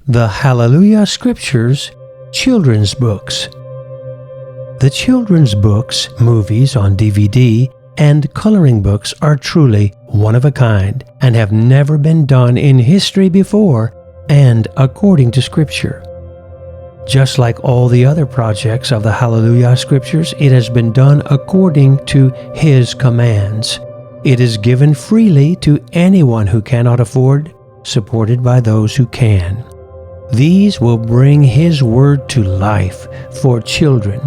The HalleluYah Scriptures Children's Books. The children's books, movies on DVD, and coloring books are truly one of a kind and have never been done in history before and according to Scripture. Just like all the other projects of the HalleluYah Scriptures, it has been done according to His commands. It is given freely to anyone who cannot afford, supported by those who can. These will bring His Word to life for children.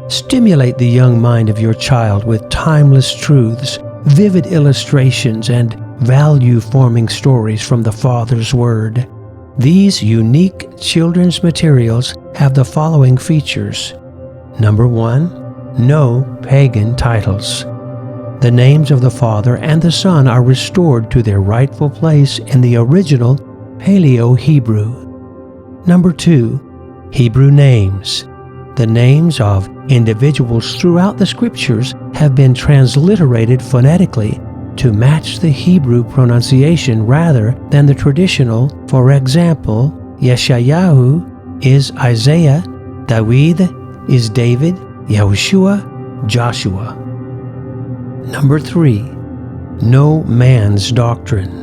Stimulate the young mind of your child with timeless truths, vivid illustrations, and value-forming stories from the Father's Word. These unique children's materials have the following features. Number 1, no pagan titles. The names of the Father and the Son are restored to their rightful place in the original Paleo-Hebrew. Number 2, Hebrew names. The names of individuals throughout the Scriptures have been transliterated phonetically to match the Hebrew pronunciation rather than the traditional. For example, Yeshayahu is Isaiah, David is David, Yahushua, Joshua. Number 3, no man's doctrine.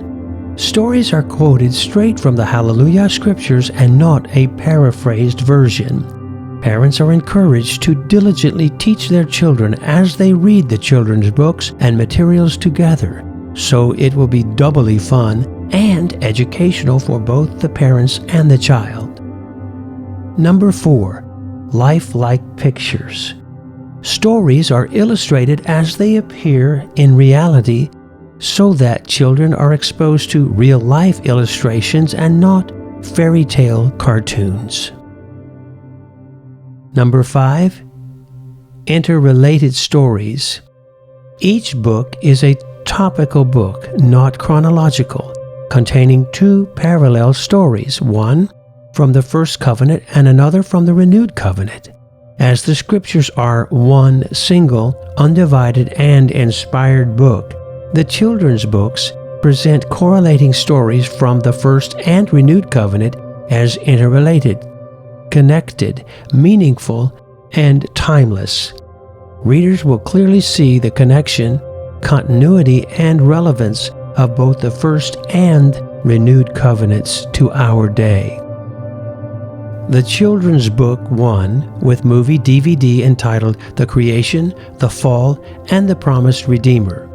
Stories are quoted straight from the HalleluYah Scriptures and not a paraphrased version. Parents are encouraged to diligently teach their children as they read the children's books and materials together, so it will be doubly fun and educational for both the parents and the child. Number 4, lifelike pictures. Stories are illustrated as they appear in reality, so that children are exposed to real-life illustrations and not fairy tale cartoons. Number 5, interrelated stories. Each book is a topical book, not chronological, containing 2 parallel stories, one from the First Covenant and another from the Renewed Covenant. As the Scriptures are one single, undivided, and inspired book, the children's books present correlating stories from the First and Renewed Covenant as interrelated, connected, meaningful, and timeless. Readers will clearly see the connection, continuity, and relevance of both the First and Renewed Covenants to our day. The Children's Book 1 with movie DVD entitled The Creation, the Fall, and the Promised Redeemer.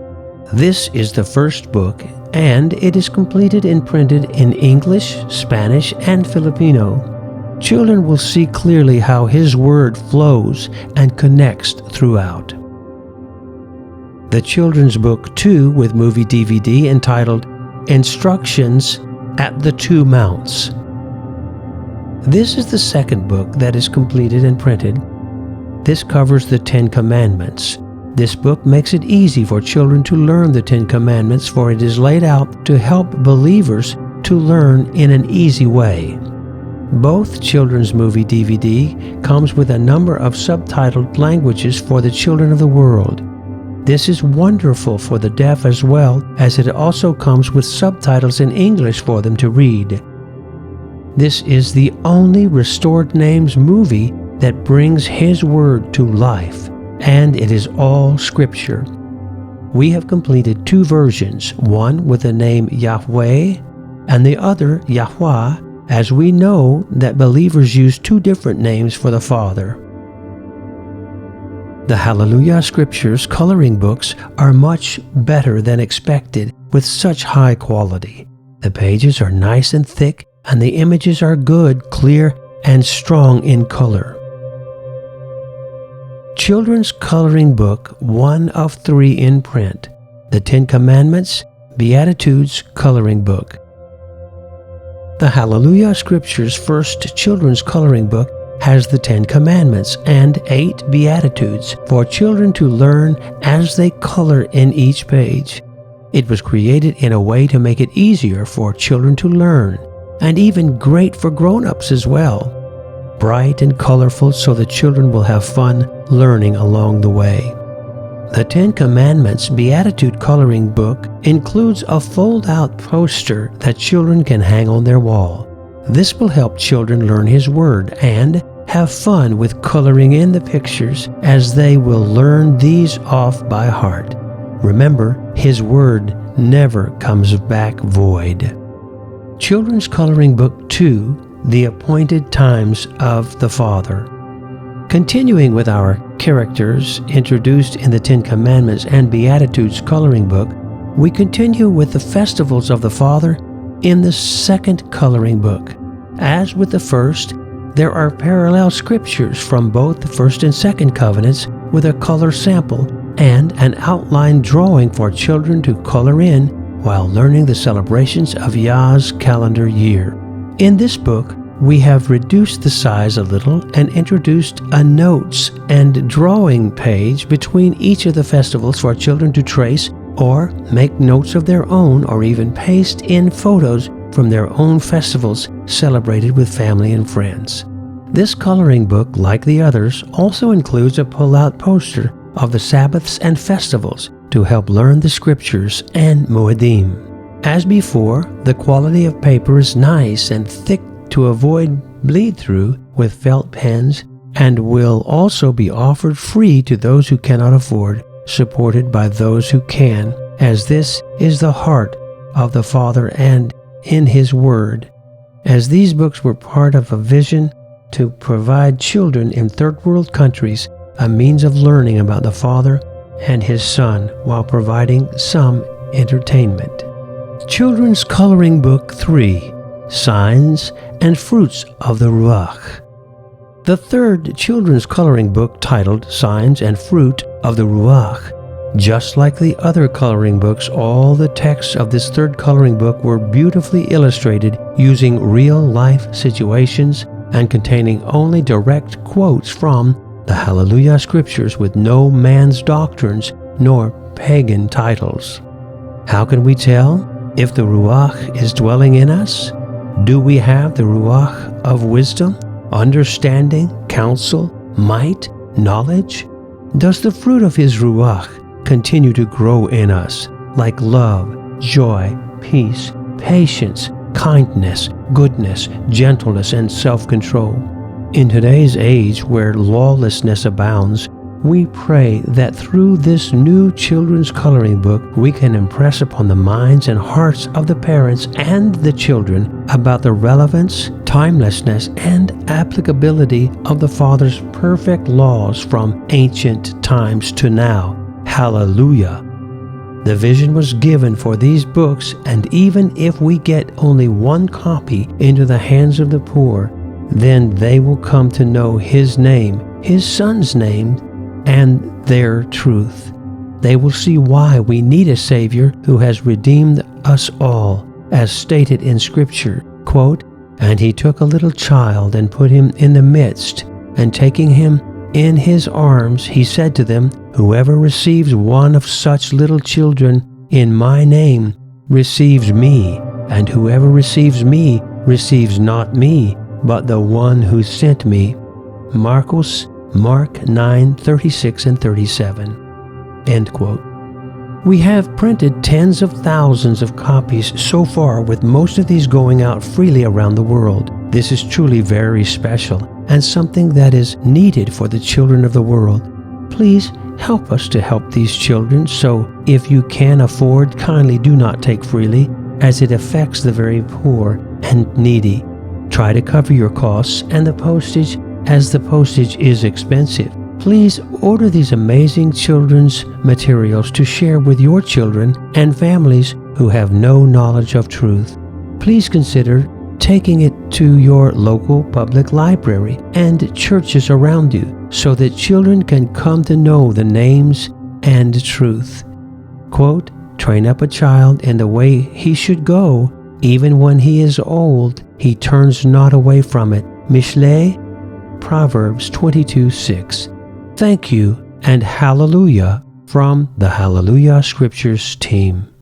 This is the first book, and it is completed and printed in English, Spanish, and Filipino. Children will see clearly how His Word flows and connects throughout. The Children's Book 2 with movie DVD entitled Instructions at the Two Mounts. This is the second book that is completed and printed. This covers the 10 Commandments. This book makes it easy for children to learn the 10 Commandments, for it is laid out to help believers to learn in an easy way. Both children's movie DVD comes with a number of subtitled languages for the children of the world. This is wonderful for the deaf as well, as it also comes with subtitles in English for them to read. This is the only Restored Names movie that brings His Word to life, and it is all Scripture. We have completed 2 versions, one with the name Yahweh and the other Yahweh, as we know that believers use 2 different names for the Father. The HalleluYah Scriptures coloring books are much better than expected with such high quality. The pages are nice and thick, and the images are good, clear, and strong in color. Children's Coloring Book 1 of 3 in print. The 10 Commandments, Beatitudes Coloring Book. The HalleluYah Scriptures First Children's Coloring Book has the 10 Commandments and 8 Beatitudes for children to learn as they color in each page. It was created in a way to make it easier for children to learn, and even great for grown-ups as well. Bright and colorful so the children will have fun learning along the way. The 10 Commandments Beatitude Coloring Book includes a fold-out poster that children can hang on their wall. This will help children learn His Word and have fun with coloring in the pictures, as they will learn these off by heart. Remember, His Word never comes back void. Children's Coloring Book 2, The Appointed Times of the Father. Continuing with our characters introduced in the Ten Commandments and Beatitudes coloring book, we continue with the festivals of the Father in the second coloring book. As with the first, there are parallel scriptures from both the first and second covenants with a color sample and an outline drawing for children to color in while learning the celebrations of Yah's calendar year. In this book, we have reduced the size a little and introduced a notes and drawing page between each of the festivals for children to trace or make notes of their own, or even paste in photos from their own festivals celebrated with family and friends. This coloring book, like the others, also includes a pull-out poster of the Sabbaths and festivals to help learn the scriptures and Moedim. As before, the quality of paper is nice and thick to avoid bleed-through with felt pens, and will also be offered free to those who cannot afford, supported by those who can, as this is the heart of the Father and in His Word. As these books were part of a vision to provide children in third world countries a means of learning about the Father and His Son while providing some entertainment. Children's Coloring Book 3, Signs and Fruits of the RUACH. The third children's coloring book, titled Signs and Fruit of the RUACH. Just like the other coloring books, all the texts of this third coloring book were beautifully illustrated using real-life situations and containing only direct quotes from the HalleluYah Scriptures with no man's doctrines nor pagan titles. How can we tell if the RUACH is dwelling in us? Do we have the RUACH of wisdom, understanding, counsel, might, knowledge? Does the fruit of His RUACH continue to grow in us, like love, joy, peace, patience, kindness, goodness, gentleness, and self-control? In today's age where lawlessness abounds, we pray that through this new children's coloring book, we can impress upon the minds and hearts of the parents and the children about the relevance, timelessness, and applicability of the Father's perfect laws from ancient times to now. Hallelujah! The vision was given for these books, and even if we get only one copy into the hands of the poor, then they will come to know His name, His Son's name, and their truth. They will see why we need a Savior who has redeemed us all, as stated in Scripture, quote, "And He took a little child and put him in the midst, and taking him in His arms, He said to them, Whoever receives one of such little children in My name receives Me, and whoever receives Me receives not Me, but the one who sent Me." Mark 9:36 and 37. End quote. We have printed tens of thousands of copies so far, with most of these going out freely around the world. This is truly very special and something that is needed for the children of the world. Please help us to help these children, so if you can afford, kindly do not take freely, as it affects the very poor and needy. Try to cover your costs and the postage, as the postage is expensive. Please order these amazing children's materials to share with your children and families who have no knowledge of truth. Please consider taking it to your local public library and churches around you, so that children can come to know the names and truth. Quote, "Train up a child in the way he should go, even when he is old, he turns not away from it." Mishle, Proverbs 22:6. Thank you and hallelujah from the HalleluYah Scriptures team.